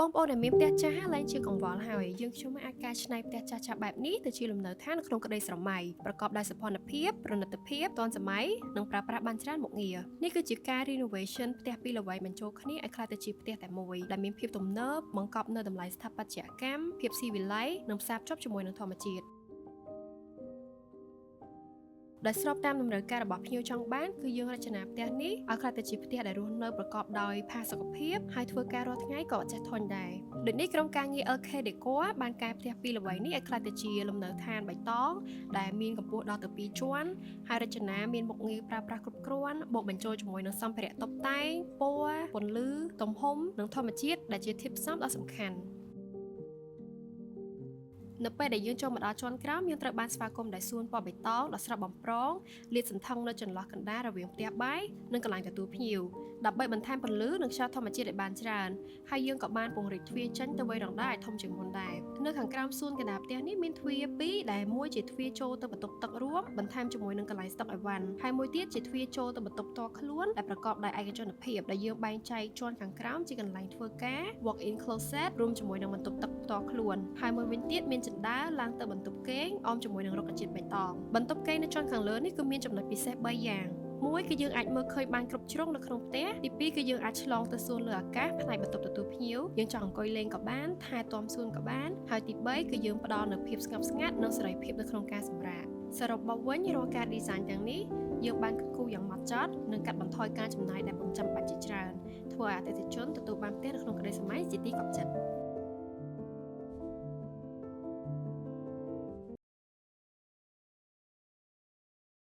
បងប្អូនដែលមានផ្ទះចាស់ឡើងជាកង្វល់ហើយយើងខ្ញុំអាចកែច្នៃផ្ទះចាស់ៗបែបនេះទៅជាលំនៅឋាននៅក្នុងក្តីស្រមៃប្រកបដោយសោភ័ណភាពប្រណិតភាពទាន់សម័យនិងប្រើប្រាស់បានច្រើនមុខងារនេះគឺជាការ renovation ផ្ទះពីរល្វៃបញ្ចូលគ្នាឲ្យក្លាយទៅជាផ្ទះតែមួយដែលមានភាពទំនើបបង្កប់នូវតម្លៃស្ថាបត្យកម្មភាពស៊ីវិល័យនិងផ្សារភ្ជាប់ជាមួយនឹងធម្មជាតិដែលស្របតាមតម្រូវការរបស់ភ្ញៀវចង់បានគឺយើងរចនាផ្ទះនេះឲ្យក្លាយទៅជាផ្ទះដែលរស់នៅប្រកបដោយផាសុកភាពហើយធ្វើការរាល់ថ្ងៃក៏អត់ចេះធន់ដែរដូចនេះក្រុមការងារ LK Decor បានកែផ្ទះពីរល្វៃនេះឲ្យក្លាយទៅជាលំនៅឋានបៃតងដែលមានកម្ពស់ដល់ទៅ2ជាន់ហើយរចនាមានមុខងារប្រើប្រាស់គ្រប់គ្រាន់បូកបញ្ចូលជាមួយនឹងសម្ភារៈតុបតែងពណ៌ពន្លឺទំហំនិងធម្មជាតិដែលជាធាតុផ្សំដ៏សំខាន់នៅពេលដែលយើងចូលមកដល់ជាន់ក្រោមយើងត្រូវបានស្វាគមន៍ដោយសួនពណ៌បៃតងដ៏ស្រស់បំព្រងលាតសន្ធឹងនៅចន្លោះកណ្ដាលរវាងផ្ទះបាយនិងកន្លែងទទួលភ្ញៀវដើម្បីបន្ថែមពន្លឺនិងខ្យល់ធម្មជាតិឲ្យបានច្រើនហើយយើងក៏បានពង្រីកទ្វារចេញទៅវៃរំដាយឲ្យធំជាងមុនដែរនៅខាងក្រោមសួនកណ្ដាលផ្ទះនេះមានទ្វារពីរដែលមួយជាទ្វារចូលទៅបន្ទប់ទឹករួមបន្ថែមជាមួយនឹងកន្លែងស្តុកអីវ៉ាន់ហើយមួយទៀតជាទ្វារចូលទៅបន្ទប់ផ្ទាល់ខ្លួនដែលប្រកបដោយឯកជនភាពដែលយើងបែងចែកជាន់ខាងក្រោមជាកន្លែងធ្វើការ walk-in closet រួមជាមួយនឹងបន្ទប់ទឹកផ្ទាល់ខ្លួនហើយមួយវិញទៀតមានជណ្ដើរឡើងទៅបន្ទប់គេងអមជាមួយនឹងរុក្ខជាតិបៃតងបន្ទប់គេងនៅជាន់ខាងលើនេះគឺមានចំណុចពិសេស3យ៉ាងមួយគឺយើងអាចមើលឃើញបានគ្រប់ជ្រុងនៅក្នុងផ្ទះទីពីរគឺយើងអាចឆ្លងទៅសួនលើអាកាសផ្នែកបន្ទប់ទទួលភ្ញៀវយើងចង់អង្គុយលេងក៏បានថែទាំសួនក៏បានហើយទី3គឺយើងផ្ដល់នូវភាពស្ងប់ស្ងាត់និងសេរីភាពនៅក្នុងការសម្រាកសរុបមកវិញរាល់ការ design ទាំងនេះយើងបានគូរយ៉ាងម៉ត់ចត់និងកាត់បន្ថយការចំណាយដែលមិនចាំបាច់ជាច្រើនធ្វើឲ្យអតិថិជនទទួលបានផ្ទះនៅក្នុងក្តីស្រមៃជាទីកប់ចិត្ត